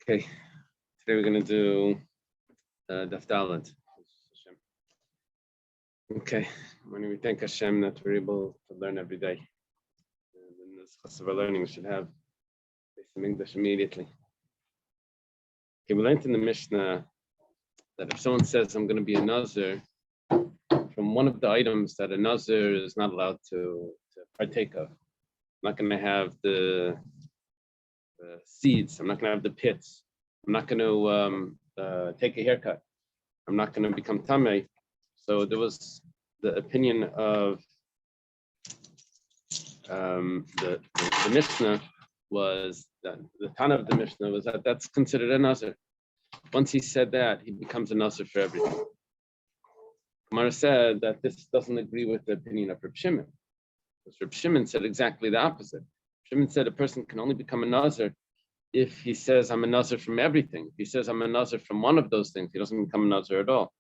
Okay, today we're going to do Daf Dalet. Okay, when we thank Hashem that we're able to learn every day. And in this class of our learning, we should have some English immediately. Okay, we learned in the Mishnah that if someone says, I'm going to be a Nazir, from one of the items that a Nazir is not allowed to partake of, I'm not going to have the seeds, I'm not going to have the pits, I'm not going to take a haircut, I'm not going to become tamei. So there was the opinion of the Mishnah was that the Tana of the Mishnah was that that's considered a Nazir. Once he said that, he becomes a Nazir for everything. Gemara said that this doesn't agree with the opinion of Reb Shimon. Because Reb Shimon said exactly the opposite. Shimon said a person can only become a Nazir if he says, I'm a Nazir from everything. If he says, I'm a Nazir from one of those things, he doesn't become a Nazir at all.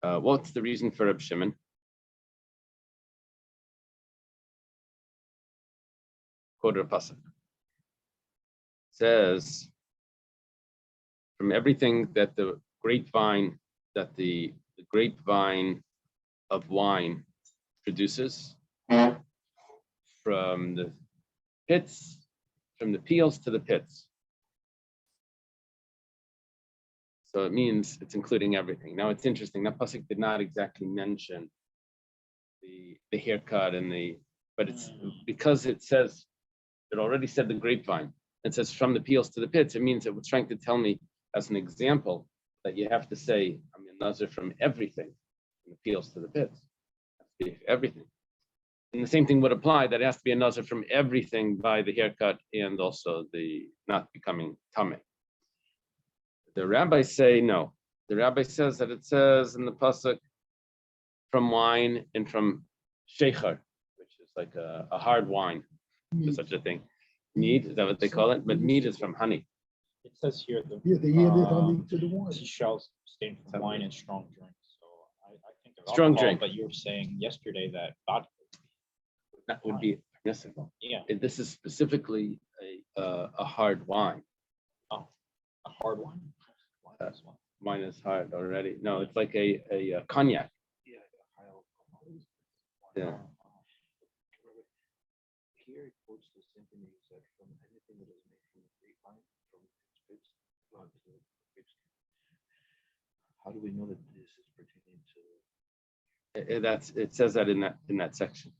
What's the reason for Reb Shimon? Quarter pasuk says, from everything that the grapevine of wine produces, from the pits, from the peels to the pits. So it means it's including everything. Now it's interesting, that pasuk did not exactly mention the haircut but it's because it says, it already said the grapevine. It says from the peels to the pits. It means it was trying to tell me as an example that you have to say, I'm a Nazir from everything, from the peels to the pits. Everything. And the same thing would apply, that it has to be a Nazir from everything by the haircut and also the not becoming tamei. The rabbis say no. The rabbi says that it says in the pasuk from wine and from shecher, which is like a hard wine, or such a thing. Mead, is that what they call it? But mead is from honey. It says here they added honey to the wine. Seashells abstain from wine and strong drink. So I think of Strong alcohol, drink. but you were saying yesterday that vodka. That would be permissible. Yeah. This is specifically a hard wine. Oh, a hard wine. Wine is hard already. No, it's like a cognac. Yeah. Yeah. Here it quotes the same thing you said, from anything that is made from the grapevine, from its pits, not to the grapes. How do we know that this is pertaining to? It says that in that section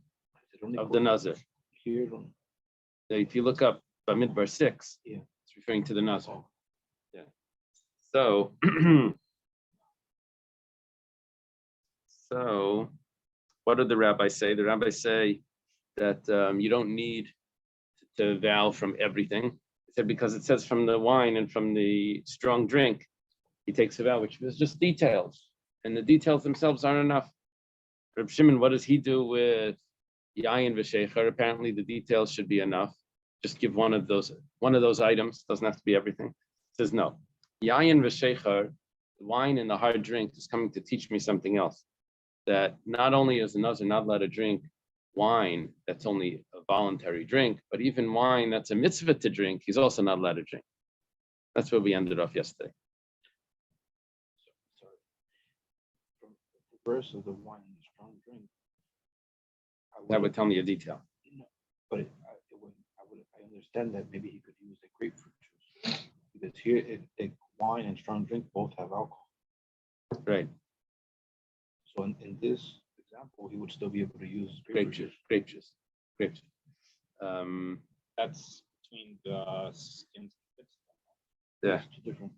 of the Nazir. Here, If you look up Bamidbar 6, yeah, it's referring to the Nazir. Yeah. So, what did the rabbis say? The rabbis say that you don't need to vow from everything. They said because it says from the wine and from the strong drink, he takes a vow, which is just details, and the details themselves aren't enough. Reb Shimon, what does he do with yayin v'shecher? Apparently, the details should be enough. Just give one of those items. Doesn't have to be everything. It says no. Yayin v'shecher, the wine and the hard drink, is coming to teach me something else. That not only is a Nazir not allowed to drink wine that's only a voluntary drink, but even wine that's a mitzvah to drink, he's also not allowed to drink. That's where we ended off yesterday. sorry. From the verse of the wine and the strong drink, That would tell me a detail. No, but I understand that maybe he could use the grapefruit juice, because here wine and strong drink both have alcohol. Right. So in this example, he would still be able to use Grape juice. That's between the skins. Yeah. Two different.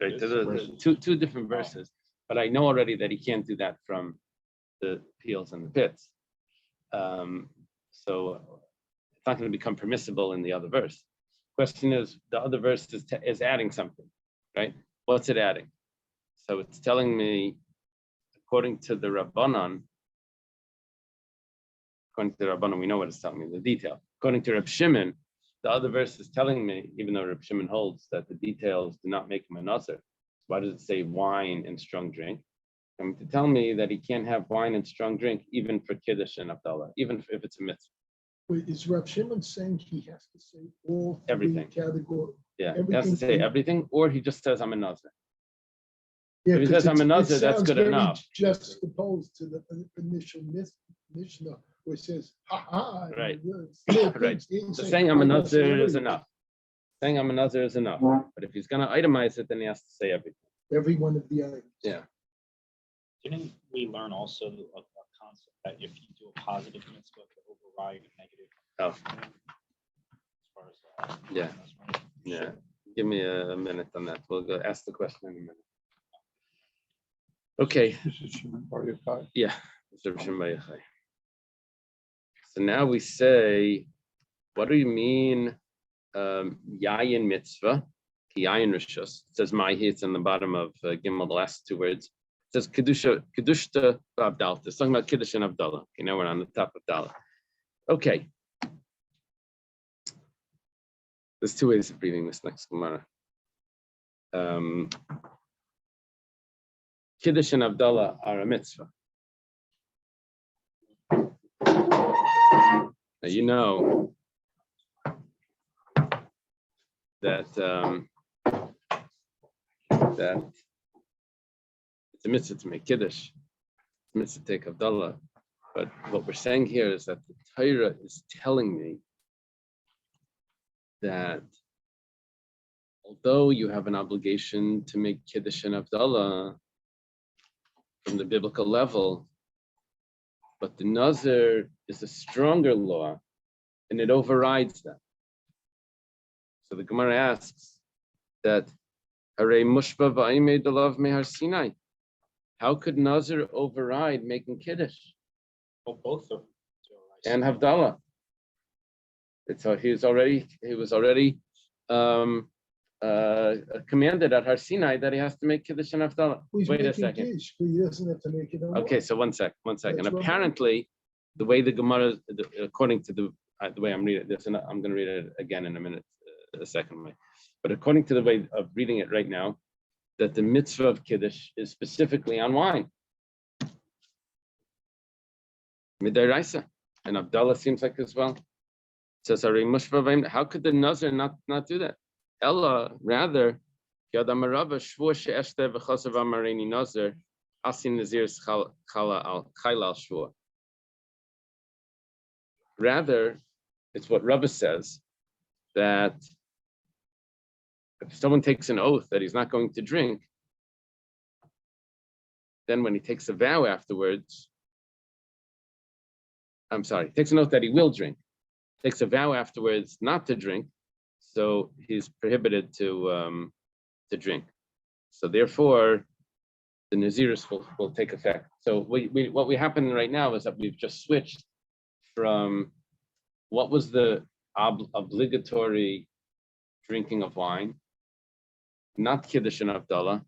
Right. Yes, The two different verses. But I know already that he can't do that from the peels and the pits. So it's not going to become permissible in the other verse. Question is, the other verse is adding something, right? What's it adding? So it's telling me, according to the Rabbanan, we know what it's telling me, the detail. According to Reb Shimon, the other verse is telling me, even though Reb Shimon holds that the details do not make him a Nazir, why does it say wine and strong drink? And to tell me that he can't have wine and strong drink even for Kiddush and Abdallah, even if it's a mitzvah. Wait, is Rav Shimon saying he has to say all three Everything. categories? Yeah, he has to Everything say in- everything, or he just says I'm a Nazir. Yeah, If he 'cause says I'm a it Nazir, that's sounds good very enough. Juxtaposed to the initial Mishnah, where it says, ha ha. and Right. little Right. things. He ain't So saying, saying I'm a "I gotta say Nazir is everything." enough. Saying I'm a Nazir is enough. But if he's going to itemize it, then he has to say everything. Every one of the items. Yeah. Didn't we learn also a concept that if you do a positive mitzvah to override a negative? Oh. As far as Yeah. that's right. Yeah. Give me a minute on that. We'll go ask the question in a minute. Okay. This is Shimon Bar Yochai. Yeah. So now we say, what do you mean, yayin mitzvah? Yayin rishus. It says my it's in the bottom of Gimel, the last two words. It says kedushta v'avdalta. It's talking about kiddush and avdallah. Okay, now we're on the top of Dalah. Okay. There's two ways of reading this next Gemara. Kiddush and avdallah are a mitzvah. Now, you know that that it's a mitzvah to make kiddush, it's a mitzvah to take avdallah. But what we're saying here is that the Torah is telling me that although you have an obligation to make kiddush and avdallah from the biblical level, but the Nazir is a stronger law and it overrides that. So the Gemara asks that Hare Mushba v'Aimei Dalav Mehar Sinai. How could Nazir override making kiddush Well, both of and Havdalah? So he was already commanded at Har Sinai that he has to make kiddush and Havdalah. Who's Wait a making second. Kiddush? He doesn't have to make it. No Okay, more. so one second. That's Apparently, the way the Gemara, according to the way I'm reading this, and I'm going to read it again in a minute, a second way. But according to the way of reading it right now, that the mitzvah of kiddush is specifically on wine. Midaraisa, and Abdallah seems like as well. It says, how could the Nazir not do that? Ella, rather, Yadamarava Shvur She'eshte V'chasav Amarini Nazir, Asin Nazir Chala al Shvur. Rather, it's what Rava says, that if someone takes an oath that he's not going to drink, then when he takes a vow afterwards, takes an oath that he will drink, takes a vow afterwards not to drink, so he's prohibited to drink. So therefore, the Naziris will take effect. So what we happen right now is that we've just switched from what was the obligatory drinking of wine, not Kiddush and Avdallah.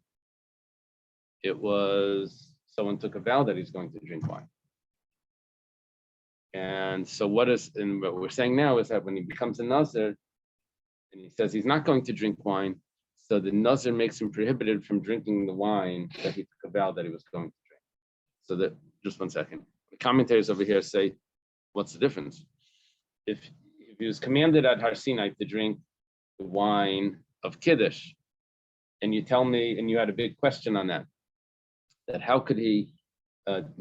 It was someone took a vow that he's going to drink wine. And so what we're saying now is that when he becomes a Nazir and he says he's not going to drink wine, so the Nazir makes him prohibited from drinking the wine that he took a vow that he was going to drink. So that, just one second. The commentators over here say, what's the difference? If he was commanded at Har Sinai to drink the wine of Kiddush, and you tell me, and you had a big question on that how could he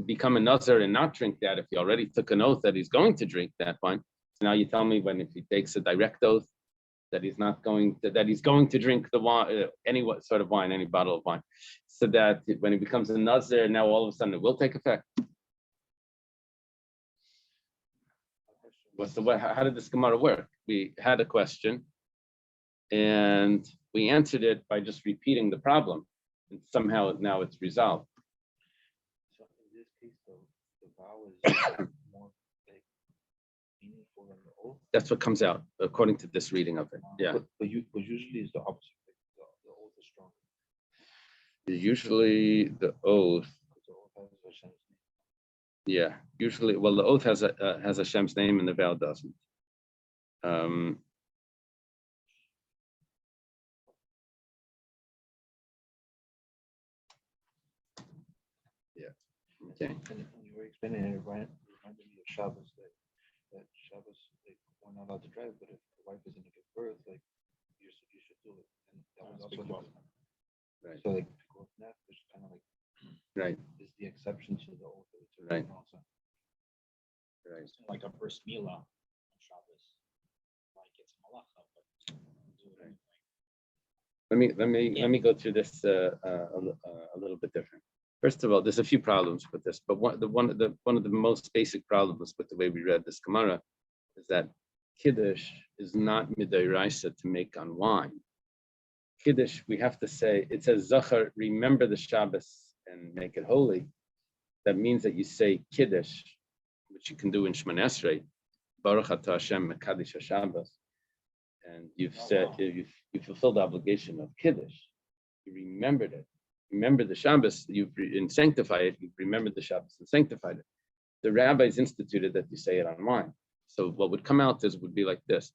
become a Nazir and not drink that if he already took an oath that he's going to drink that wine? So now you tell me if he takes a direct oath that he's not going to, that he's going to drink the wine, any sort of wine, any bottle of wine, so that when he becomes a Nazir, now all of a sudden it will take effect. How did this Gemara work? We had a question and we answered it by just repeating the problem, and somehow now it's resolved. So in this case, the vow is more like meaningful than the oath. That's what comes out according to this reading of it. Yeah. But usually it's the opposite. Like the oath is stronger. Usually the oath. Because the oath has Hashem's name. Yeah. Usually, well, the oath has Hashem's name and the vow doesn't. Yeah. Okay. And when you were explaining it, right, it reminded me of Shabbos, that Shabbos, like, we're not allowed to drive, but if the wife is going to give birth, like, you should do it. And that was That's a big also quote. Right. so like to go with that, there's kind of like Right. is the exception to the oath. Of the Right. also. Right. It's like a bris milah on Shabbos. Like it's malacha, but do it anyway. Let me go through this a little bit different. First of all, there's a few problems with this, but one of the most basic problems with the way we read this Gemara is that Kiddush is not midoraisa to make on wine. Kiddush, we have to say, it says Zachar, remember the Shabbos and make it holy. That means that you say Kiddush, which you can do in Shemon Esrei, Baruch Atah Hashem Mekadesh HaShabbos, and you've said you fulfilled the obligation of Kiddush. You remembered it. Remember the Shabbos. And sanctify it. You've remembered the Shabbos and sanctified it. The rabbis instituted that you say it on wine. So what would come out would be like this.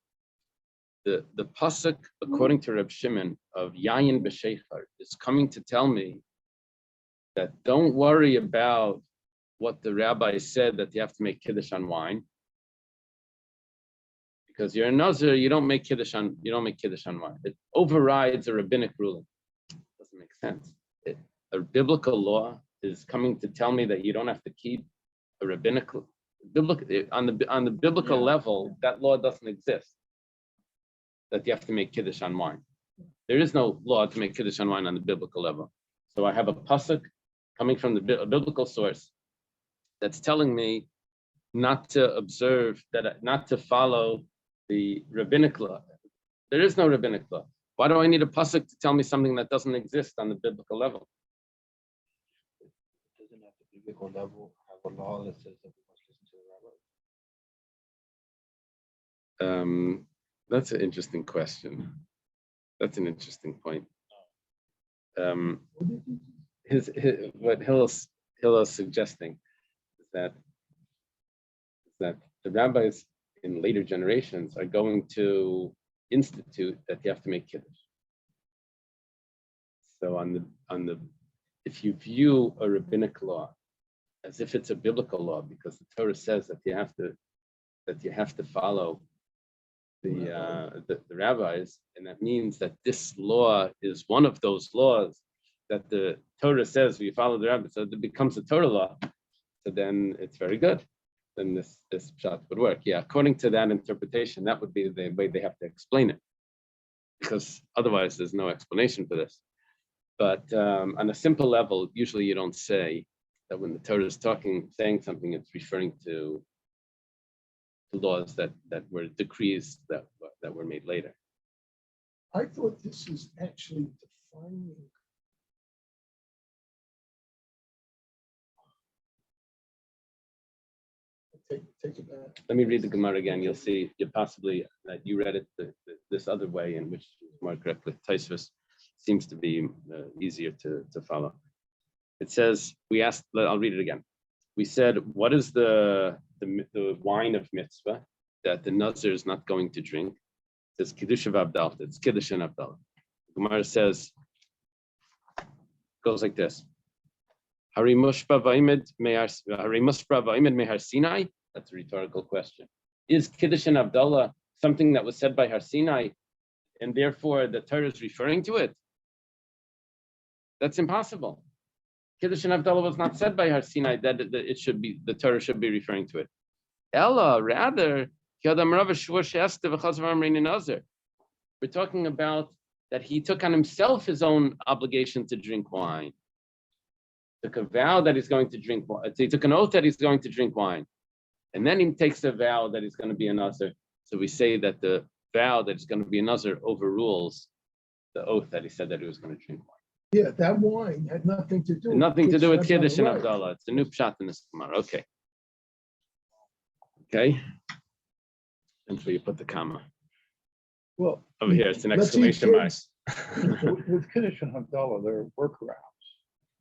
The pasuk, according to Reb Shimon, of Yayin B'Sheichar is coming to tell me that don't worry about what the rabbi said that you have to make Kiddush on wine. Because you're a Nazir, you don't make Kiddush on wine. It overrides a rabbinic ruling. Doesn't make sense. A biblical law is coming to tell me that you don't have to keep a biblical on the biblical level. That law doesn't exist. That you have to make Kiddush on wine. There is no law to make Kiddush on wine on the biblical level. So I have a pasuk coming from a biblical source that's telling me not to observe that, not to follow the rabbinic law. There is no rabbinic law. Why do I need a pasuk to tell me something that doesn't exist on the biblical level? It doesn't have the biblical level have a law that says that we must listen to the rabbi. That's an interesting question. That's an interesting point. What Hillel's suggesting is that the rabbis in later generations are going to institute that you have to make Kiddush. So if you view a rabbinic law as if it's a biblical law, because the Torah says that you have to follow the rabbis, and that means that this law is one of those laws that the Torah says we follow the rabbis, so it becomes a Torah law. So then it's very good. Then this shot would work. Yeah, according to that interpretation, that would be the way they have to explain it, because otherwise there's no explanation for this. But on a simple level, usually you don't say that when the Torah is saying something, it's referring to laws that were decrees that were made later. I thought this is actually defining. Take it back. Let me read the Gemara again. You'll see possibly that you read it this other way, in which is more correctly. Taisvus seems to be easier to follow. It says, we asked, I'll read it again. We said, what is the wine of mitzvah that the Nazir is not going to drink? It says Kiddush of Abdal. It's Kiddush and Abdal. Gemara says, goes like this. Hari mushpa v'imid mehar Sinai? That's a rhetorical question. Is Kiddush and Abdallah something that was said by Har Sinai, and therefore the Torah is referring to it? That's impossible. Kiddush and Abdallah was not said by Har Sinai that the Torah should be referring to it. Ella, rather, we're talking about that he took on himself his own obligation to drink wine. Took a vow that he's going to drink wine. He took an oath that he's going to drink wine. And then he takes a vow that he's going to be a Nazir. So we say that the vow that he's going to be a Nazir overrules the oath that he said that he was going to drink wine. Yeah, that wine had nothing to do. Nothing to do with Kiddush and right. Abdallah. It's a new pshat in this Gemara. Okay. Okay. Until you put the comma. Well, Over here, it's an let's eat exclamation mark. kids. with Kiddush and Havdalah, there are workarounds.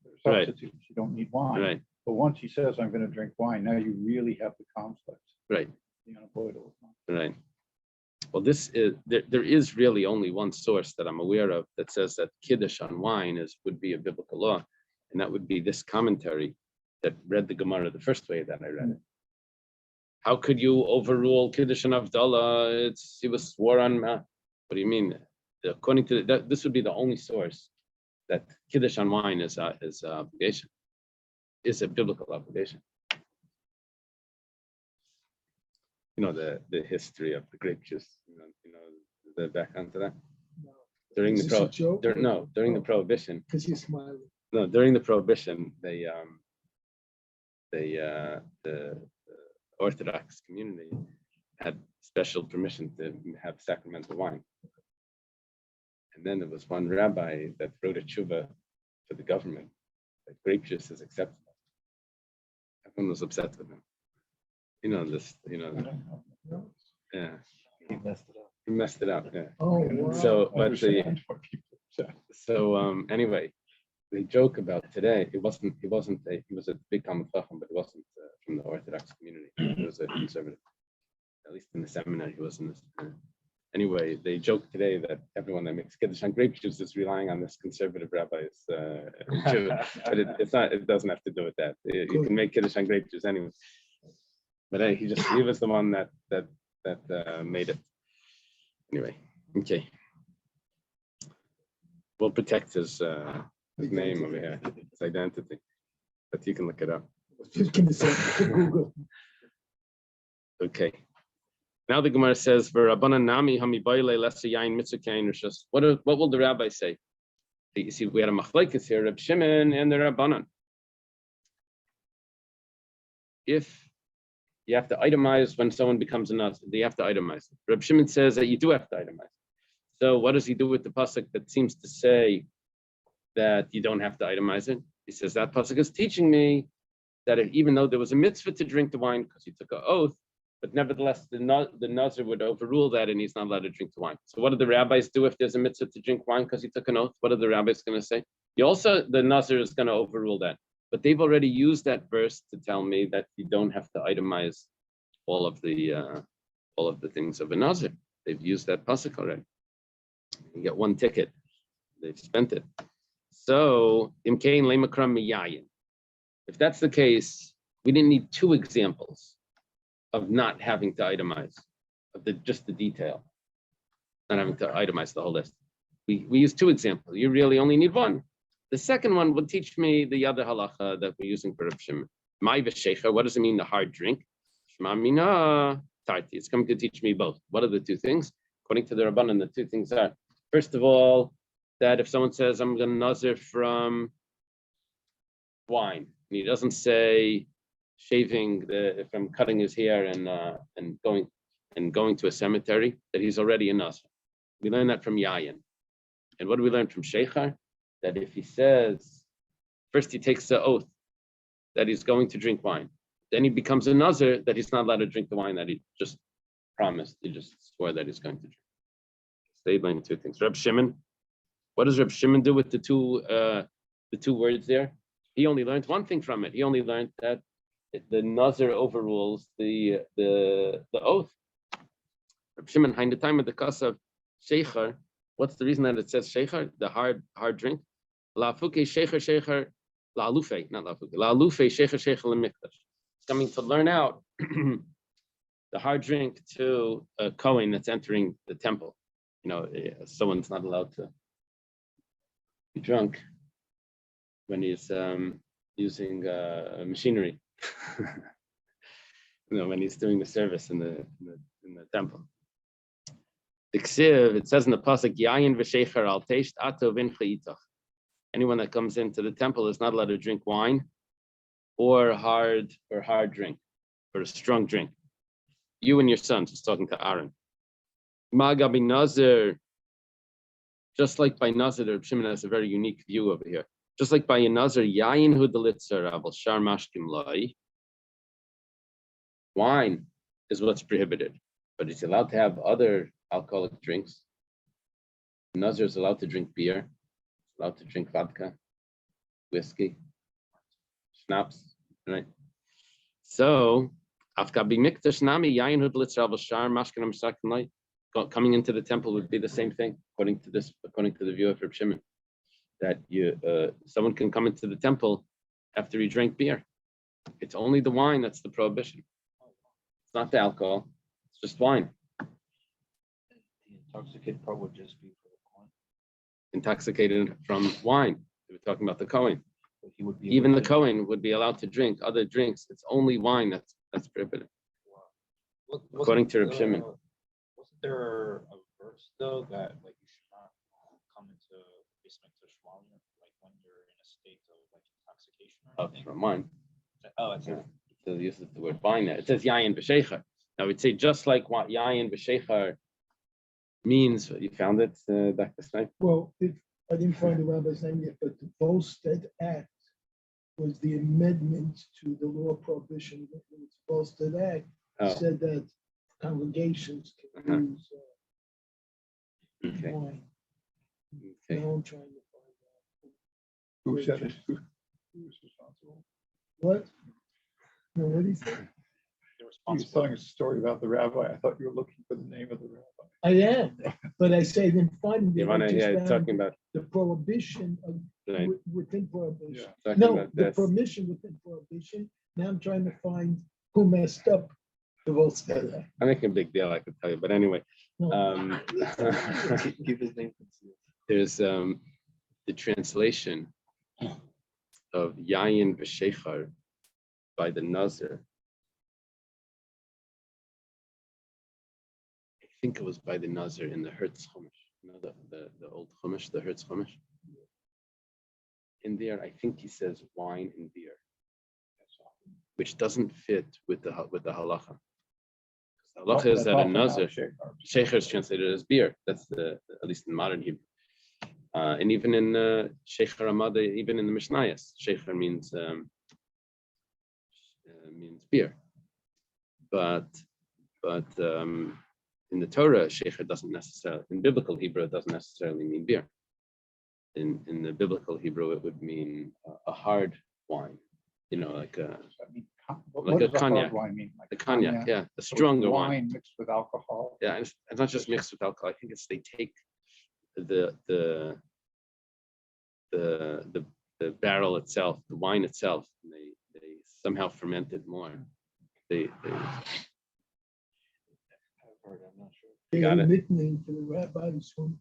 There are Right. substitutes. You don't need wine. Right, But once he says, I'm going to drink wine, now you really have the conflict, right, the unavoidable conflict. right. Well, there is really only one source that I'm aware of that says that Kiddush on wine would be a biblical law, and that would be this commentary that read the Gemara the first way that I read it. How could you overrule Kiddush and Avdallah? He was swore on. What do you mean? according to that, this would be the only source that kiddush on wine is an obligation, is a biblical obligation. The history of the grape juice. The background to that. No. During Is the this a joke? during the prohibition. Because you're smiling. No, during the prohibition, the Orthodox community had special permission to have sacramental wine. And then there was one rabbi that wrote a tshuva to the government that grape juice is acceptable. Everyone was upset with him. No? Yeah, He messed it up. he messed it up. Yeah. Oh, wow. So, but Understand why people are upset. anyway, they joke about today. He was a big Talmid Chacham, but he wasn't from the Orthodox community. He was a conservative. At least in the seminary, he wasn't. Anyway, they joke today that everyone that makes kiddush on grape juice is relying on this conservative rabbi's but it's not. It doesn't have to do with that. You can make kiddush on grape juice anyway. But hey, he was the one that made it. Anyway, okay. We'll protect his name over here, his identity, but you can look it up. Google. Okay. Now the Gemara says, what will the rabbi say? You see, we had a machlokes here, Reb Shimon and the Rabbanan. If you have to itemize when someone becomes a Nazir, you have to itemize. Reb Shimon says that you do have to itemize. So what does he do with the pasuk that seems to say that you don't have to itemize it? He says that pasuk is teaching me that even though there was a mitzvah to drink the wine because he took an oath, but nevertheless the Nazir would overrule that and he's not allowed to drink the wine. So what do the rabbis do if there's a mitzvah to drink wine because he took an oath? What are the rabbis going to say? The Nazir is going to overrule that. But they've already used that verse to tell me that you don't have to itemize all of the things of a Nazir. They've used that pasuk already. You get one ticket. They've spent it. So, imkain lemakram miyayin. If that's the case, we didn't need two examples of not having to itemize, of just the detail, not having to itemize the whole list. We use two examples. You really only need one. The second one will teach me the other halacha that we're using for Reb Shimon. Mai v'shecha, what does it mean, the hard drink? Shema mina tarti. It's coming to teach me both. What are the two things? According to the Rabbanan, the two things are, first of all, that if someone says, I'm going to nazir from wine, and he doesn't say shaving, if I'm cutting his hair and going to a cemetery, that he's already a nazir. We learn that from Yayin. And what do we learn from Sheikhar? That if he says, first he takes the oath that he's going to drink wine, then he becomes a nazir that he's not allowed to drink the wine that he just promised. He just swore that he's going to drink. They learn two things. Reb Shimon, what does Reb Shimon do with the two words there? He only learned one thing from it. He only learned that the nazir overrules the oath. Reb Shimon, behind the time of the Kasav Sheikhar, what's the reason that it says Sheikhar, the hard drink? La'afuke Sheikhar la'alufe, not la'afuke, la'alufe Sheikhar lemikdash. It's coming to learn out the hard drink to a Kohen that's entering the temple. Someone's not allowed to be drunk when he's using machinery. When he's doing the service in the temple. It says in the pasuk, Yayin v'sheicher al teisht ato v'incha itach. Anyone that comes into the temple is not allowed to drink wine or hard drink, or a strong drink. You and your sons, he's talking to Aaron. Magabi Nazir, just like by Nazir, Reb Shimon has a very unique view over here. Just like by a Nazir, Yayin hu delitzer aval shar mashkim lai. Wine is what's prohibited, but he's allowed to have other alcoholic drinks. Nazir is allowed to drink beer, allowed to drink vodka, whiskey, schnapps, right? So, coming into the temple would be the same thing, according to the view of Reb Shimon, that someone can come into the temple after he drank beer. It's only the wine that's the prohibition. It's not the alcohol, it's just wine. The intoxicated part would just be for the coin. intoxicated from wine. They were talking about the Kohen. But he would be Even able the to- Kohen would be allowed to drink other drinks. It's only wine that's prohibited. According to Reb Shimon. Wasn't there a verse though that like you should not come into basement to Shwali like when you're in a state of like intoxication or anything? From wine. Oh, it's Yeah. So it uses the word wine there. It says yayin b'sheichar. Now we'd say just like what yayin b'sheichar means. You found it, Dr. Snipe? Well, I didn't find the rabbi's name yet, but the Volstead Act was the amendment to the law prohibition. The Volstead Act Oh, said that congregations Uh-huh. can use okay. wine. Okay. Now I'm trying to find out. Who said it? Who was responsible? What? No, what did he say? They're He was responsible. telling a story about the rabbi. I thought you were looking for the name of the rabbi. I am, but I say I didn't find it. You I wanna, just yeah, found talking about, the prohibition of right, within prohibition. Yeah. talking No, about the this. permission within prohibition. Now I'm trying to find who messed up the Volstead Act. I'm making a big deal, I could tell you, but anyway. No. Give his name. There's the translation of Yayin B'Sheichar by the Nazir. I think it was by the Nazir in the Hertz Chumash. You know, the old Chumash, the Hertz Chumash. In there, I think he says wine and beer, which doesn't fit with the halacha. The halacha is that a Nazir, Sheicher is translated as beer. That's at least in modern Hebrew. And even in Sheicher Amada, even in the Mishnayos, Sheicher means beer. But in the Torah, Sheicher doesn't necessarily, in biblical Hebrew, it doesn't necessarily mean beer. In the biblical Hebrew, it would mean a hard wine, you know, like a What a does a cognac. hard wine mean? Like the cognac, yeah, a So stronger wine. wine mixed with alcohol. Yeah, and it's not just mixed with alcohol. I think it's they take the barrel itself, the wine itself, and they somehow ferment it more. They I'm not sure. They Got had a it. nickname for the rabbis who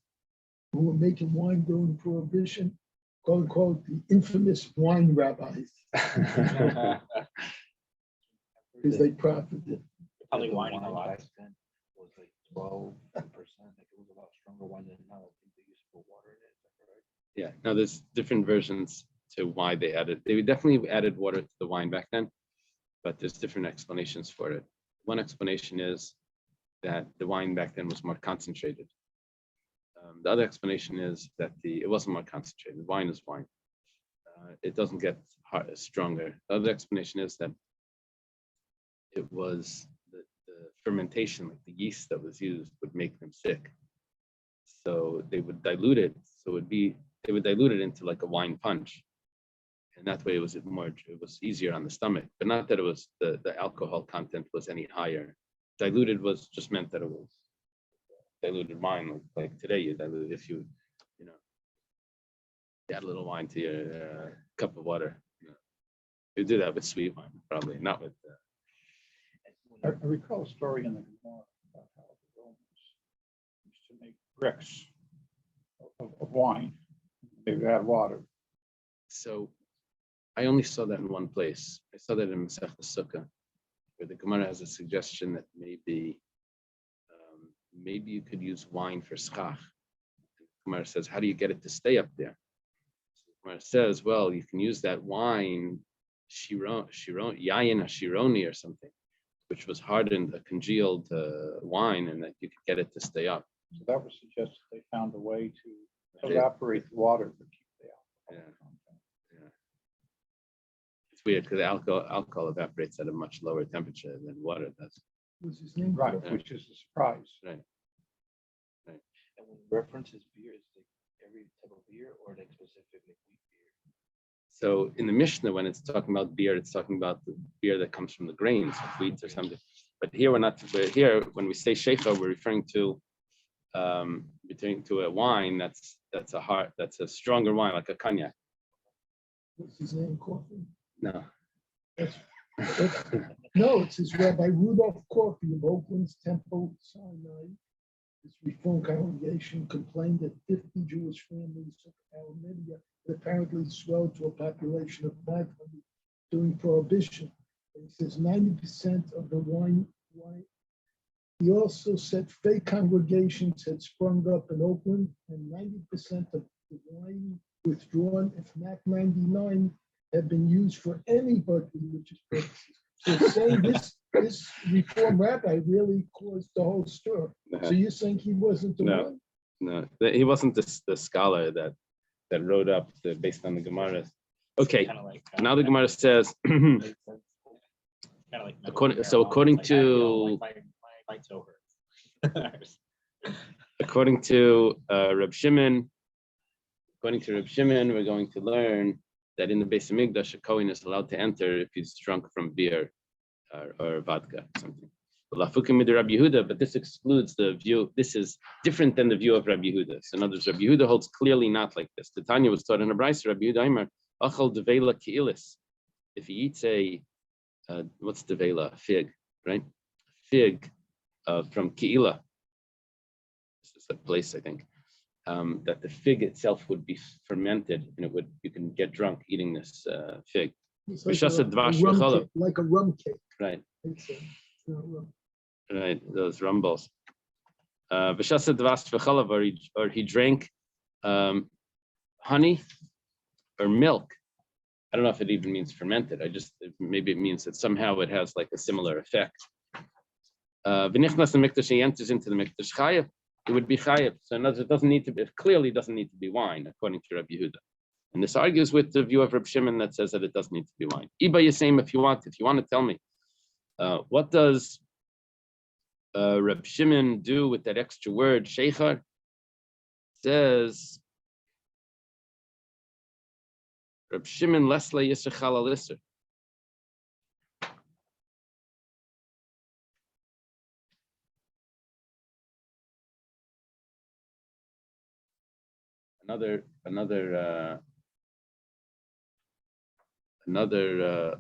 were making wine during Prohibition, called the infamous wine rabbis, because they profited. Probably The whining a wine lot. back then was like 12%. Like it was a lot stronger wine than now. I think they used to put water in it. Is that correct? Yeah, now there's different versions to why they added. They definitely added water to the wine back then, but there's different explanations for it. One explanation is that the wine back then was more concentrated. The other explanation is that it wasn't more concentrated. Wine is wine. It doesn't get stronger. The other explanation is that it was the fermentation, like the yeast that was used, would make them sick. So they would dilute it. So they would dilute it into like a wine punch, and that way it was easier on the stomach. But not that it was the alcohol content was any higher. Diluted was just meant that it was diluted wine. Like today, you dilute if you add a little wine to your cup of water. You do that with sweet wine, probably not with. I recall a story in the Gemara about how the Romans used to make bricks of wine. They would add water. So I only saw that in one place. I saw that in Masechta Sukkah, where the Gemara has a suggestion that maybe you could use wine for schach. The Gemara says, how do you get it to stay up there? So the Gemara says, well, you can use that wine, yayin hashironi or something, which was hardened, a congealed wine, and that you could get it to stay up. So that would suggest that they found a way to Okay. evaporate the water but keep the alcohol content. Yeah. It's weird because alcohol evaporates at a much lower temperature than water does. What's his name? Right, Yeah. which is a surprise. Right. And when references beer, is like every type of beer or like specific like wheat beer? So in the Mishnah, when it's talking about beer, it's talking about the beer that comes from the grains, of wheat or something. But here here when we say sheikha, we're referring to a wine that's a stronger wine, like a cognac. What's his name? Coffee? No. No, it's his Rabbi Rudolph Coffee of Oakland's Temple Sinai. this Reform congregation complained that 50 Jewish families took Almedia that apparently swelled to a population of 500 during Prohibition. And he says 90% of the wine. He also said fake congregations had sprung up in Oakland, and 90% of the wine withdrawn, if not 99, had been used for any but religious purposes. So saying this Reform rabbi really caused the whole stir. So you're saying he wasn't the one? No, he wasn't the scholar that wrote up based on the Gemara. Okay, now the Gemara says, according to according to Reb Shimon, we're going to learn that in the Beis Hamikdash, a Kohen is allowed to enter if he's drunk from beer or vodka or something. But this excludes the view. This is different than the view of Rabbi Yehuda. So in other words, Rabbi Yehuda holds clearly not like this. The Tanya was taught in a brayso. Rabbi Yehuda Aimer, Achal devela ki'ilis. If he eats a what's devela? Fig, right? Fig from Keila. This is a place, I think. That the fig itself would be fermented, and you can get drunk eating this fig. It's like a rum cake. Right. It's not rum. Right, those rum balls. Or he drank honey or milk. I don't know if it even means fermented. Maybe it means that somehow it has like a similar effect. V'nichnas the he enters into the mikdash chayav. It would be chayav. So in other words, it clearly doesn't need to be wine, according to Rabbi Yehuda. And this argues with the view of Reb Shimon that says that it doesn't need to be wine. Iba Yisayim, if you want to tell me, what does Reb Shimon do with that extra word, sheichar? Says Reb Shimon lesle yisachal alisser. Another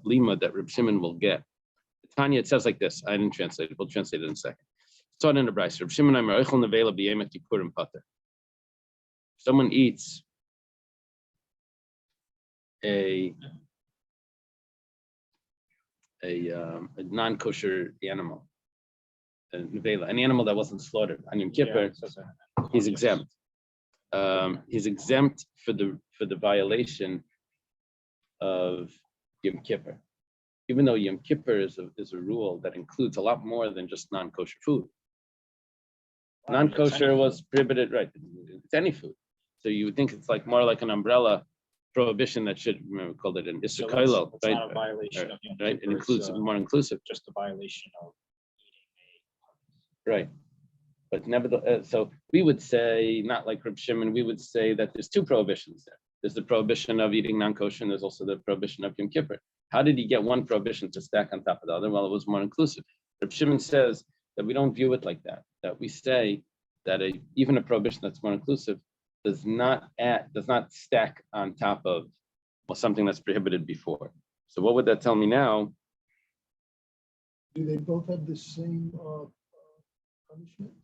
lima that Reb Shimon will get. Tanya, it says like this. I didn't translate it. We'll translate it in a second. It's on in the brayso. Reb Shimon Aimer Eichel nevela b'yom kippurim pater. Someone eats a non-kosher animal, an animal that wasn't slaughtered on Yom Kippur, he's exempt. He's exempt for the violation of Yom Kippur, even though Yom Kippur is a rule that includes a lot more than just non-kosher food. Non-kosher was prohibited, right? It's any food. So you would think it's like more like an umbrella prohibition that should, remember, we called it an Isser Koilo, It's not a violation of Yom right? It Kippur, includes it's, more inclusive, just a violation of right? But nevertheless, so we would say, not like Reb Shimon, we would say that there's two prohibitions there. There's the prohibition of eating non-kosher, and there's also the prohibition of Yom Kippur. How did he get one prohibition to stack on top of the other? Well, it was more inclusive. Reb Shimon says that we don't view it like that. That we say that even a prohibition that's more inclusive does not stack on top of something that's prohibited before. So what would that tell me now? Do they both have the same punishment?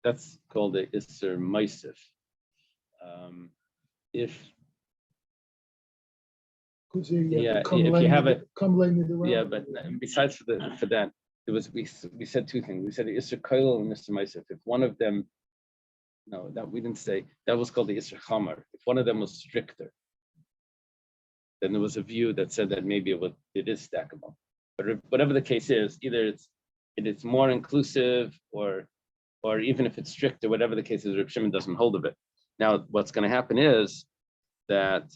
That's called a Isser Meisif. If you have it, but besides for that, we said two things. We said the Isser Koil and Isser Meisif. If one of them, no, that we didn't say, that was called the Isser Chamar. If one of them was stricter, then there was a view that said that maybe it is stackable. But whatever the case is, either it's more inclusive or even if it's stricter, whatever the case is, Reb Shimon doesn't hold of it. Now, what's going to happen is that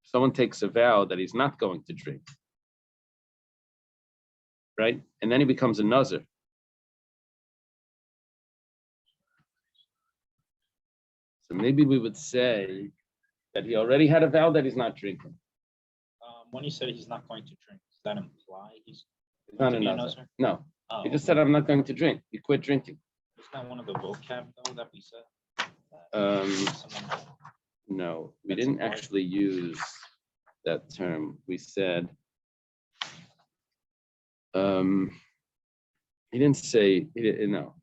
someone takes a vow that he's not going to drink, right? And then he becomes a Nazir. So maybe we would say that he already had a vow that he's not drinking. when he said he's not going to drink, does that imply he's Not going to be a another. Nazir? No, Oh, he just said, I'm not going to drink. He quit drinking. Isn't that one of the vocab though that we said? Someone- No, we That's didn't implied. actually use that term. We said, He didn't say, no.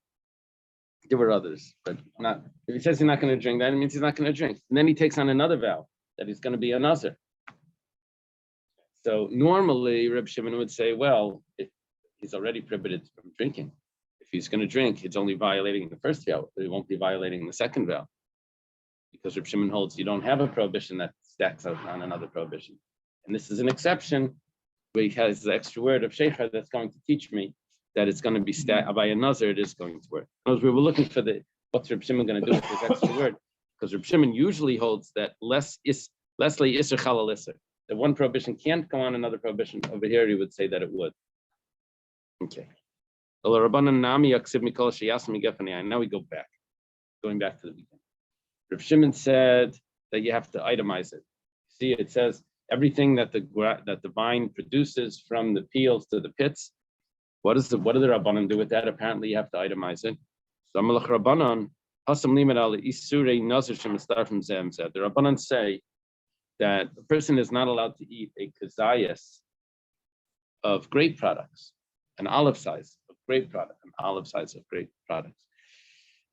There were others, but not. If he says he's not going to drink, that means he's not going to drink. And then he takes on another vow that he's going to be a Nazir. So normally, Reb Shimon would say, well, if he's already prohibited from drinking, if he's going to drink, he's only violating the first vow, but he won't be violating the second vow. Because Reb Shimon holds you don't have a prohibition that stacks out on another prohibition. And this is an exception where he has the extra word of Sheikha that's going to teach me that it's going to be by a Nazir, it is going to work. As we were looking for what's Reb Shimon going to do with this extra word, because Reb Shimon usually holds that leslie isser chalal isser, that one prohibition can't go on another prohibition. Over here, he would say that it would. Okay. Now we go back, going back to the beginning. Reb Shimon said that you have to itemize it. See, it says everything that the vine produces from the peels to the pits. What do the Rabbanan do with that? Apparently, you have to itemize it. So, the Rabbanan say that a person is not allowed to eat a kazayas of grape products, an olive size of grape product, an olive size of grape products.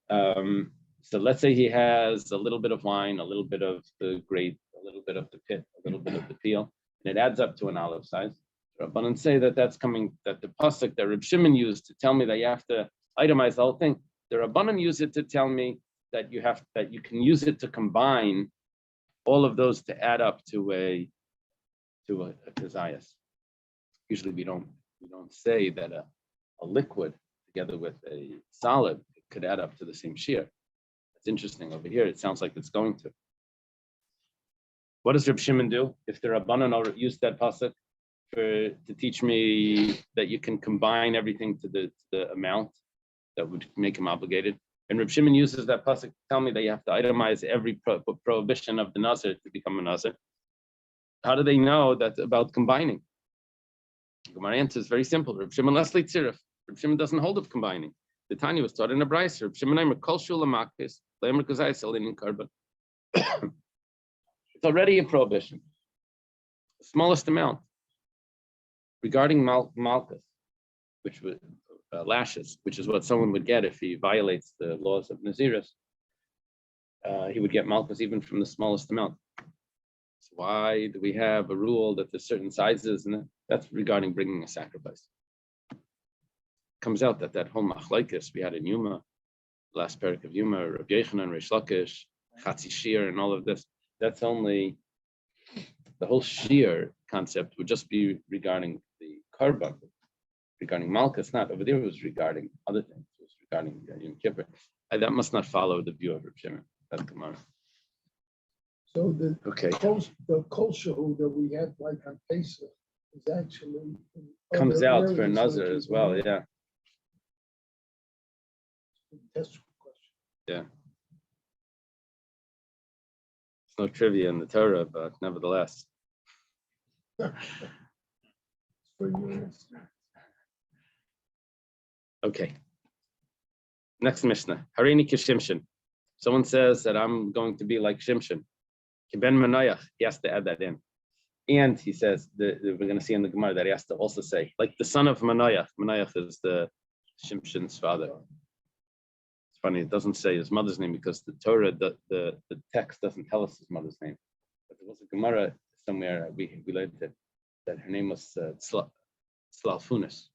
So let's say he has a little bit of wine, a little bit of the grape, a little bit of the pit, a little bit of the peel, and it adds up to an olive size. Rabbanan say that the pasuk that Reb Shimon used to tell me that you have to itemize the whole thing. The Rabbanan use it to tell me that you can use it to combine all of those to add up to a kazayas. Usually we don't say that a liquid together with a solid could add up to the same shear. It's interesting over here. It sounds like it's going to. What does Reb Shimon do? If the Rabbanan use that pasuk to teach me that you can combine everything to the amount that would make him obligated, and Reb Shimon uses that pasuk to tell me that you have to itemize every prohibition of the Nazir to become a Nazir. How do they know that about combining? My answer is very simple. Reb Shimon Leslie Tzirif. Reb Shimon doesn't hold of combining. The Tanya was taught in a brayser. Reb Shimon Aimer Kol Shul Amakis Leimer Kazai Selin Carbon. It's already a prohibition. The smallest amount. Regarding malchus, which would lashes, which is what someone would get if he violates the laws of Nazirus, he would get malchus even from the smallest amount. So why do we have a rule that there's certain sizes? And that's regarding bringing a sacrifice. Comes out that whole machlokes we had in Yuma, last parak of Yuma, Rabbi Yechanan, Reish Lakish, Chatzi Shir, and all of this. That's only the whole shear concept would just be regarding the korban, regarding malchus. Not over there. It was regarding other things. It was regarding Yom Kippur. That must not follow the view of Reb Shimon. That's Gemara. So the Okay. kol shahu that we have like on Pesach is actually Comes out for Nazir as well. Yeah. Test question. Yeah. It's no trivia in the Torah, but nevertheless. For you. Okay. Next Mishnah. Harini Kishimshin. Someone says that I'm going to be like Shimshin. Kiben Manayach. He has to add that in. And he says, we're going to see in the Gemara that he has to also say, like the son of Manayach. Manayach is the Shimshin's father. It's funny, it doesn't say his mother's name because the Torah, the text doesn't tell us his mother's name. But there was a Gemara somewhere we learned that her name was Slalfunis.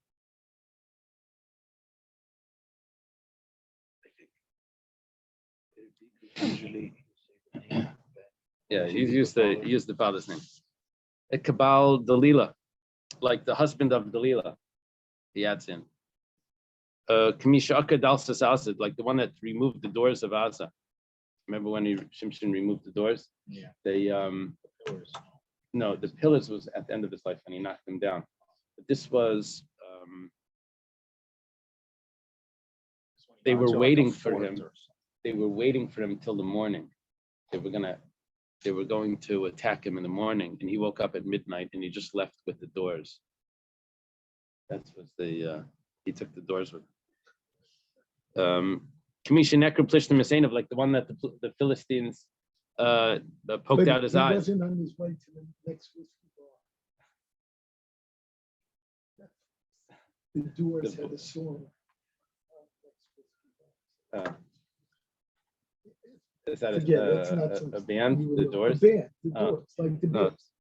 Usually, yeah, he used the father's name. Kabal Dalila, like the husband of Dalila, he adds in. Kamishaka Dalsas Azad, like the one that removed the doors of Aza. Remember when Shimshon removed the doors? Yeah. They Pillars. no, the pillars was at the end of his life and he knocked them down. But this was they were waiting for him. They were waiting for him till the morning. They were going to attack him in the morning, and he woke up at midnight and he just left with the doors. That was he took the doors with him. Kamisha Nekra Plishtim Mesainov, like the one that the Philistines poked out his he eyes. wasn't on his way to the next whiskey the doors had a song. Is that Again, that's not so- a band, the A doors? band, the Oh. doors, like the No. doors.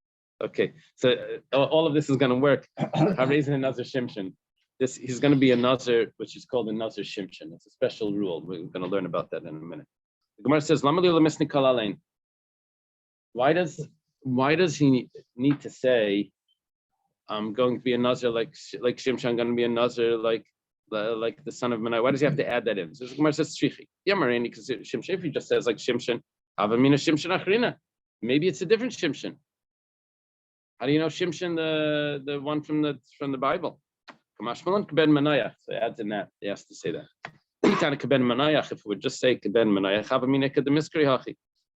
Okay, so all of this is going to work. I'm raising a Nazir Shimshon. He's going to be a Nazir, which is called a Nazir Shimshon. It's a special rule. We're going to learn about that in a minute. The Gemara says, why does he need to say, I'm going to be a Nazir like Shimshon, I'm going to be a Nazir like the son of Menai? Why does he have to add that in? So the Gemara says, Shrichi. Because Shimshon, if he just says like Shimshon, Avamina Shimshon Achrina, maybe it's a different Shimshon. How do you know Shimshon, the one from the Bible? So it adds in that. He has to say that. If it would just say Keben Manayach,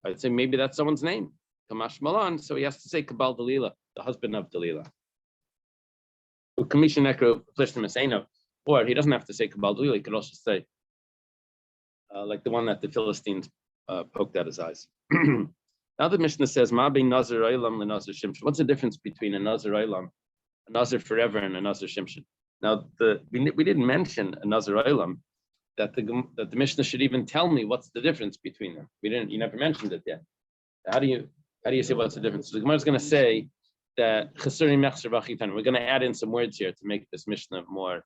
I'd say maybe that's someone's name. Kamash Malan, so he has to say Kabal Dalila, the husband of Dalila. Or he doesn't have to say Kabal Dalila, he could also say like the one that the Philistines poked at his eyes. Now the Mishnah says, Ma be Nazir Olam Nazir Shimshon. What's the difference between a Nazir Olam, a Nazir forever, and a Nazir Shimshon? Now we didn't mention a Nazir Olam that the Mishnah should even tell me what's the difference between them. You never mentioned it yet. How do you say what's the difference? So the Gemara is going to say that we're going to add in some words here to make this Mishnah more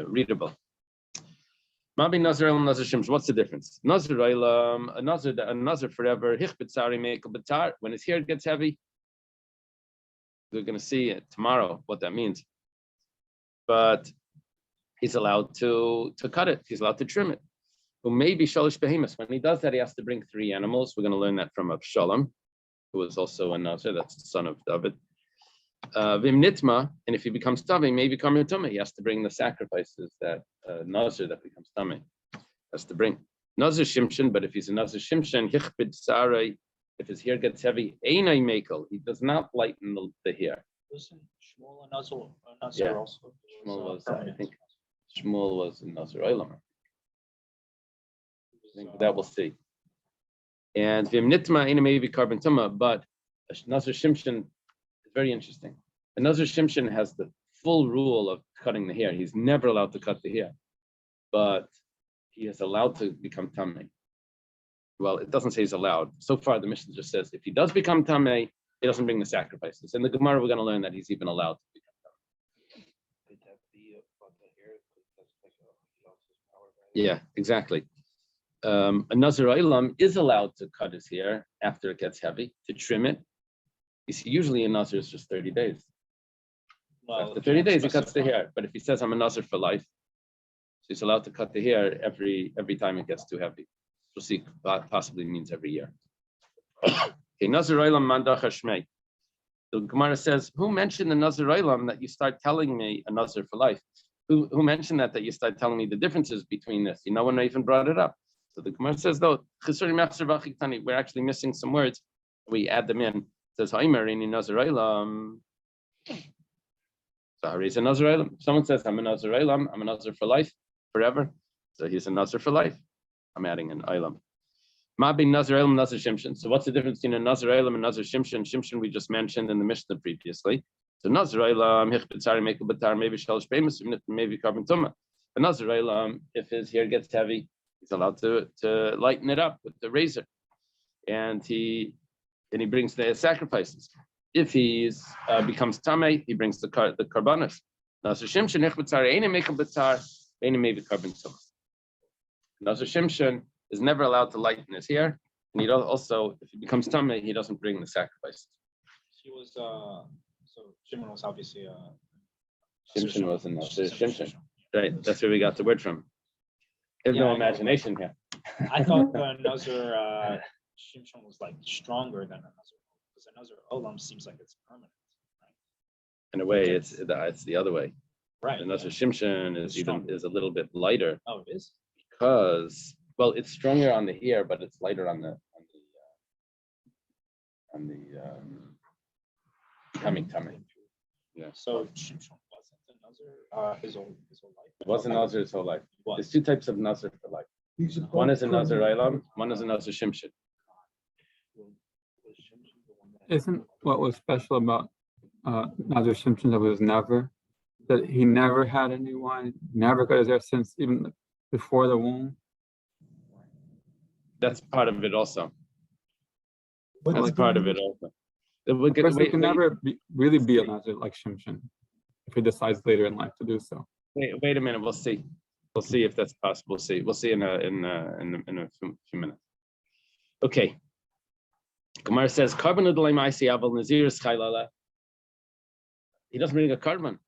readable. Mabi Nazir Olam Nazir Shimshon. What's the difference? Nazir Olam, a Nazir forever. Hichbetzari mekel betar. When his hair gets heavy, we're going to see it tomorrow what that means. But he's allowed to cut it. He's allowed to trim it. Well, maybe shalish behemoths. When he does that, he has to bring 3 animals. We're going to learn that from Avshalom, who was also a Nazir. That's the son of David. Vim nitma, and if he becomes tummy, maybe karmi tummy. He has to bring the sacrifices that Nazir that becomes tummy has to bring. Nazir Shimshon, but if he's a Nazir Shimshon, hichbid sarai, if his hair gets heavy, einai mekel, he does not lighten the hair. Wasn't Shmuel a Nazir Yeah. also? Shmuel was, I think, Shmuel was a Nazir Olam. I think that we'll see. And vim nitma, einai maybe karmi tumma, but a Nazir Shimshon. Very interesting. A Nazir Shimshon has the full rule of cutting the hair. He's never allowed to cut the hair, but he is allowed to become tamei. Well, it doesn't say he's allowed. So far, the Mishnah just says if he does become tamei, he doesn't bring the sacrifices. In the Gemara, we're going to learn that he's even allowed to become tamei. Could that be about the hair? Because that's like he lost his power, right? Yeah, exactly. A Nazir Olam is allowed to cut his hair after it gets heavy, to trim it. You see, usually a Nazir is just 30 days. Well, After 30 days, he cuts the hair. But if he says, I'm a Nazir for life, so he's allowed to cut the hair every time it gets too heavy. We'll see, possibly means every year. Okay, Nazir Olam Mandach Hashmei. The Gemara says, who mentioned the Nazir Olam that you start telling me a Nazir for life? Who mentioned that you start telling me the differences between this? No one even brought it up. So the Gemara says, though, we're actually missing some words. We add them in. It says, Nazir Olam. So he's a Nazir Olam. Someone says, I'm a Nazir Olam, I'm a Nazir for life, forever. So he's a Nazir for life. I'm adding an Olam. Ma bin Nazir Olam, Nazir Shimshon. So what's the difference between a Nazir Olam and Nazir Shimshon? Shimshon we just mentioned in the Mishnah previously. So Nazir Olam, Hichbetzari mekel betar, maybe shalish behemoths, maybe karban tumah. A Nazir Olam, if his hair gets heavy, he's allowed to lighten it up with the razor. And he brings the sacrifices. If he becomes tamei, he brings the karbanos. Nazir Shimshon hichbetzari eina mekel betar, eina maybe karban tumah. Nazir Shimshon is never allowed to lighten his hair, and he also, if he becomes tamei, he doesn't bring the sacrifices. He was so Shimon was obviously Shimshon was a Nazir Shimshon. Right, that's where we got the word from. There's no imagination here. I thought the Nazir Shimshon was like stronger than a Nazir, because a Nazir Olam seems like it's permanent, right? In a way, it's the other way. Right. The Nazir Shimshon is a little bit lighter. Oh, it is. Because it's stronger on the hair, but it's lighter on the becoming tummy. Yeah. So Shimshon wasn't a Nazir his whole life. It wasn't Nazir his whole life. What? There's 2 types of Nazir for life. One is a Nazir Olam, one is a Nazir Shimshon. Isn't what was special about Nazir Shimshon that was never that he never had any wine, never got his hair since even before the womb. That's part of it also. What That's did part of they it also. We'll get- Person wait, can wait, never really be a Nazir like Shimshon if he decides later in life to do so. wait a minute. We'll see. We'll see if that's possible. We'll see. We'll see in a few minutes. Okay. Gemara says, "Carbon udalei ma'asi aval nazir chaylala." He doesn't bring a carbon,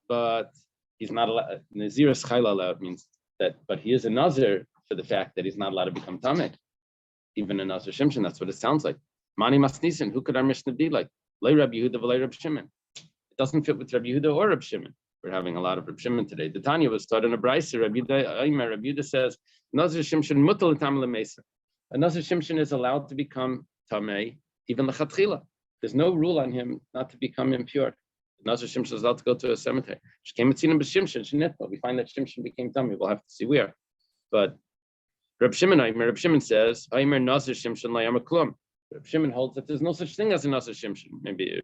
but he's not allowed. Nazir chaylala means that, but he is a nazir for the fact that he's not allowed to become tamei. Even a nazir shimshon, that's what it sounds like. Mani masnisin. Who could our Mishnah be like? Lei Rabbi Yehuda v'lei Reb Shimon. It doesn't fit with Rabbi Yehuda or Reb Shimon. We're having a lot of Reb Shimon today. The Tanya was taught in a brayso. Rabbi Yehuda says, Nazir Shimshon mutal l'tam l'meisa. A Nazir Shimshon is allowed to become tamei, even l'chatchila. There's no rule on him not to become impure. Nazir Shimshon is allowed to go to a cemetery. We find that Shimshon became tamei. We'll have to see where. But Reb Shimon says, Nazir Shimshon la'yama klum. Reb Shimon holds that there's no such thing as a Nazir Shimshon. Maybe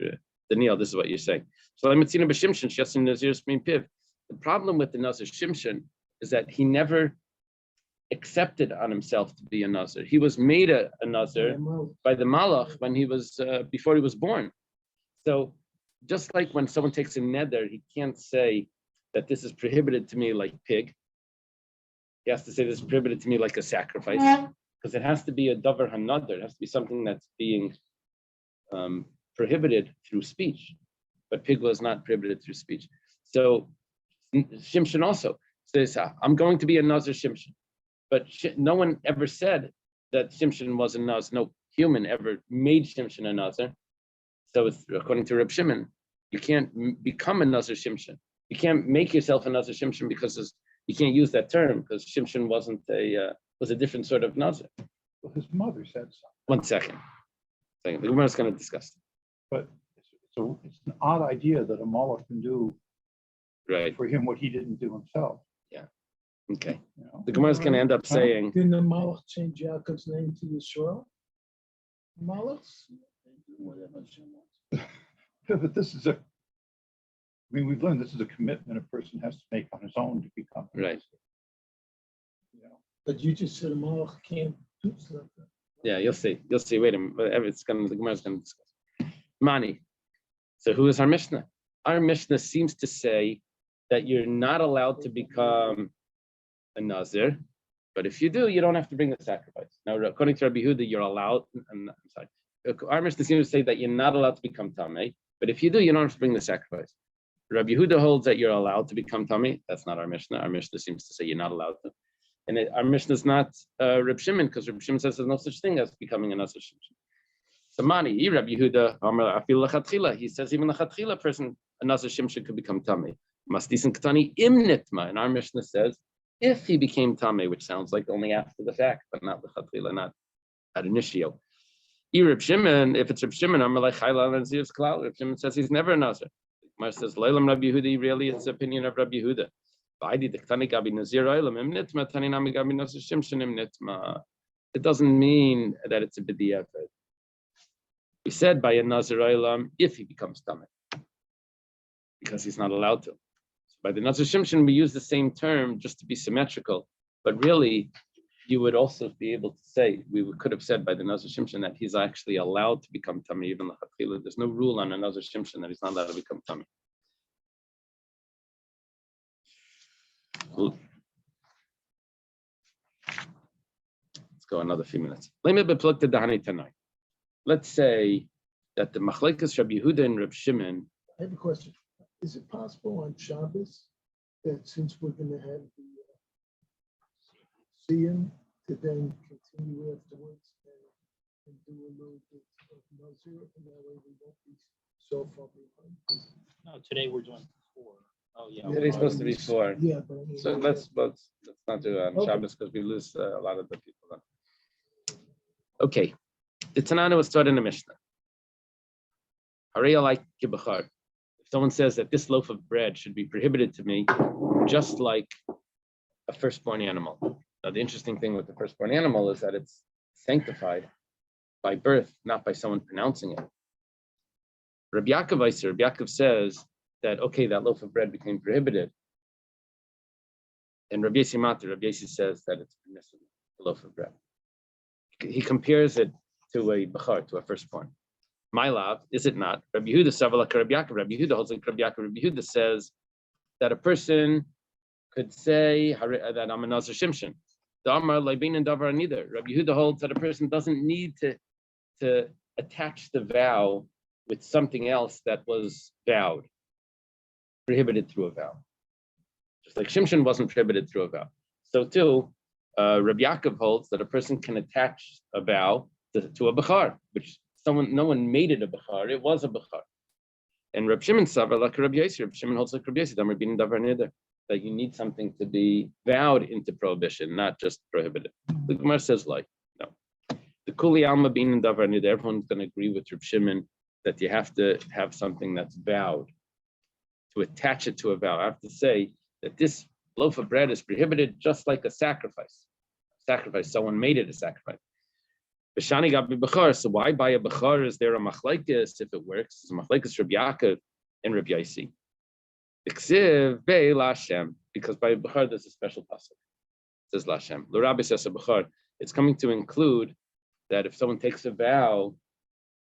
Daniel, this is what you're saying. So the problem with the Nazir Shimshon is that he never accepted on himself to be a Nazir. He was made a Nazir by the Malach when he was before he was born. So just like when someone takes a neder, he can't say that this is prohibited to me like pig. He has to say this is prohibited to me like a sacrifice, because it has to be a davar hanadar. It has to be something that's being prohibited through speech, but pigla is not prohibited through speech. So Shimshon also says, I'm going to be a Nazir Shimshon. But no one ever said that Shimshon was a Nazir. No human ever made Shimshon a Nazir. So it's, according to Reb Shimon, you can't become a Nazir Shimshon. You can't make yourself a Nazir Shimshon because you can't use that term because Shimshon was a different sort of Nazir. Well, his mother said so. One second. The Gemara is going to discuss it. But it's an odd idea that a Malach can do Right. for him what he didn't do himself. Okay. You know? The Gemara is going to end up saying, Didn't the Malach change Yaakov's name to Yisrael? Malachs? Whatever she wants. Yeah, but this is we've learned this is a commitment a person has to make on his own to become. Right. You know? But you just said a Malach can't do something. yeah, you'll see. Wait a minute. The Gemara is going to discuss. Mani. So who is our Mishnah? Our Mishnah seems to say that you're not allowed to become a Nazir, but if you do, you don't have to bring the sacrifice. Now, according to Rabbi Yehuda, you're allowed. I'm sorry. Our Mishnah seems to say that you're not allowed to become Tamei, but if you do, you don't have to bring the sacrifice. Rabbi Yehuda holds that you're allowed to become Tamei. That's not our Mishnah. Our Mishnah seems to say you're not allowed to. And our Mishnah is not Reb Shimon, because Reb Shimon says there's no such thing as becoming a Nazir Shimshon. Samani, Rabbi Yehuda, he says even a Chatchila person, a Nazir Shimshon could become Tamei. Masdisen Ketani im nitma. And our Mishnah says, if he became Tamei, which sounds like only after the fact, but not the Chatchila, not at initio. Reb Shimon, if it's Reb Shimon, I'm like Chayla and Nazir's Klal. Reb Shimon says he's never a Nazir. Gemara says, Leilam Rabbi Yehuda, really it's the opinion of Rabbi Yehuda. It doesn't mean that it's a b'diavad. We said by a Nazir Olam if he becomes Tamei, because he's not allowed to. So by the Nazir Shimshon, we use the same term just to be symmetrical, but really, you would also be able to say, could have said by the Nazir Shimshon that he's actually allowed to become Tamei, even the Chatchila. There's no rule on a Nazir Shimshon that he's not allowed to become Tamei. Let's go another few minutes. Let's say that the Machlekes Rabbi Yehuda and Reb Shimon. I have a question. Is it possible on Shabbos that since we're going to have the Siyum to then continue afterwards and do a little bit of Nazir, and that way we won't be so far behind? No, today we're doing 4. Oh, yeah. Today's supposed to be 4. Yeah, but I mean, So let's not do it on Shabbos because we lose a lot of the people. Then. Okay, the Tanana was taught in the Mishnah. Harei like kibachar. If someone says that this loaf of bread should be prohibited to me, just like a firstborn animal. Now, the interesting thing with the firstborn animal is that it's sanctified by birth, not by someone pronouncing it. Rabbi Yaakov says that, okay, that loaf of bread became prohibited. And Rabbi Yossi says that it's permissible, a loaf of bread. He compares it to a bachar, to a firstborn. My love, is it not? Rabbi Yehuda Savalak Rabbi Yaakov. Rabbi Yehuda holds like Rabbi Yaakov. Rabbi Yehuda says that a person could say that I'm a Nazir Shimshon. The Amar Leibin and Davar neither. Rabbi Yehuda holds that a person doesn't need to attach the vow with something else that was vowed, prohibited through a vow. Just like Shimshon wasn't prohibited through a vow. So too, Rabbi Yaakov holds that a person can attach a vow to a bachar, which no one made it a bachar, it was a bachar. And Rabbi Shimon Savar like Rabbi Yossi. Rabbi Shimon holds like Rabbi Yossi, that you need something to be vowed into prohibition, not just prohibited. The Gemara says like, no. The Kuli Alma Bin and Davar Nida, everyone's going to agree with Rabbi Shimon that you have to have something that's vowed, to attach it to a vow. I have to say that this loaf of bread is prohibited just like a sacrifice. Someone made it a sacrifice. B'shani gabi b'char. So why by a b'char is there a machlekes if it works? It's a machlekes Rabbi Yaakov and Rabbi Yossi. Iksiv be Lashem, because by a b'char there's a special pasuk. It says Lashem. L'Rabbi says a b'char. It's coming to include that if someone takes a vow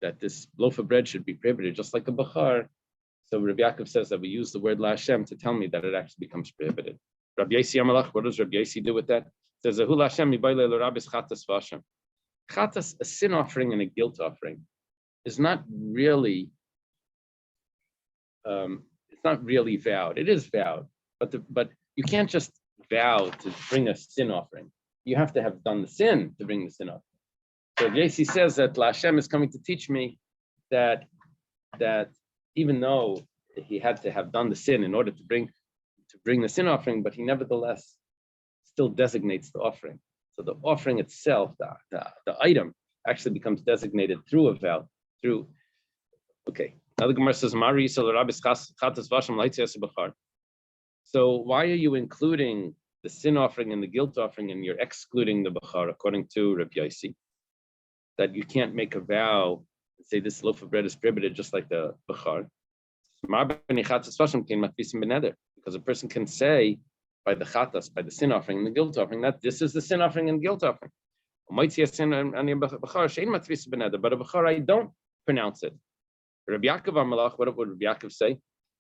that this loaf of bread should be prohibited, just like a b'char. So Rabbi Yaakov says that we use the word Lashem to tell me that it actually becomes prohibited. Rabbi Yossi Amalach, what does Rabbi Yossi do with that? It says Zahu Lashem mibayle l'Rabbis chatas v'ashem. Chatas, a sin offering and a guilt offering, is not really. It's not really vowed. It is vowed, but you can't just vow to bring a sin offering. You have to have done the sin to bring the sin offering. So Yossi says that Lashem is coming to teach me that even though he had to have done the sin in order to bring the sin offering, but he nevertheless still designates the offering. So the offering itself, the item, actually becomes designated through a vow. Okay. Now the Gemara says, so why are you including the sin offering and the guilt offering and you're excluding the bachar, according to Rabbi Yossi? That you can't make a vow and say this loaf of bread is prohibited just like the bachar. Because a person can say by the chatas, by the sin offering and the guilt offering, that this is the sin offering and guilt offering. But a bachar, I don't pronounce it. Rabbi Yaakov Amalach, what would Rabbi Yaakov say?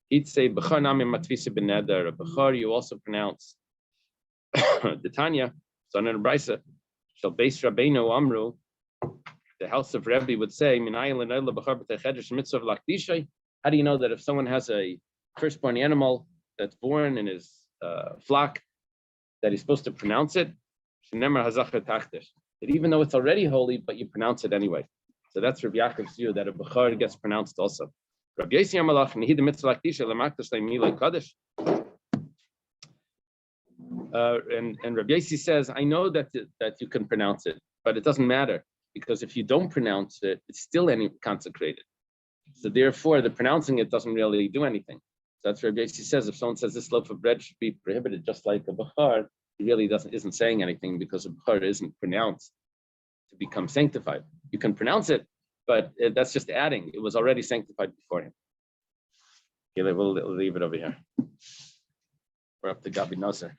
He'd say, b'char nami matvisa b'neder. A b'char you also pronounce the Tanya, son of Brisa, shall base Rabbeinu Amru. The house of Rebbe would say, how do you know that if someone has a firstborn animal that's born in his flock, that he's supposed to pronounce it? That even though it's already holy, but you pronounce it anyway. So that's Rabbi Yaakov's view, that a b'char gets pronounced also. Rabbi Yossi Amalach, Nehida mitzvah lakdisha lemakdash le'milei kaddish. And Rabbi Yossi says, I know that you can pronounce it, but it doesn't matter, because if you don't pronounce it, it's still consecrated. So therefore, the pronouncing it doesn't really do anything. So that's what Rabbi Yossi says. If someone says this loaf of bread should be prohibited, just like a b'char, he really isn't saying anything, because a b'char isn't pronounced to become sanctified. You can pronounce it, but that's just adding. It was already sanctified beforehand. Okay, we'll leave it over here. We're up to Gabi Nazir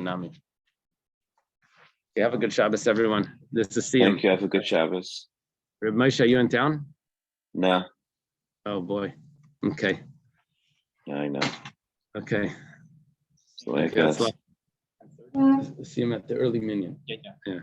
Nami. Okay, have a good Shabbos, everyone. This is see Thank you. Have a good Shabbos. Reb Moshe, are you in town? No. Oh boy. Okay. Yeah, I know. Okay. So I Okay, guess. See him at the early minion. Yeah. Yeah.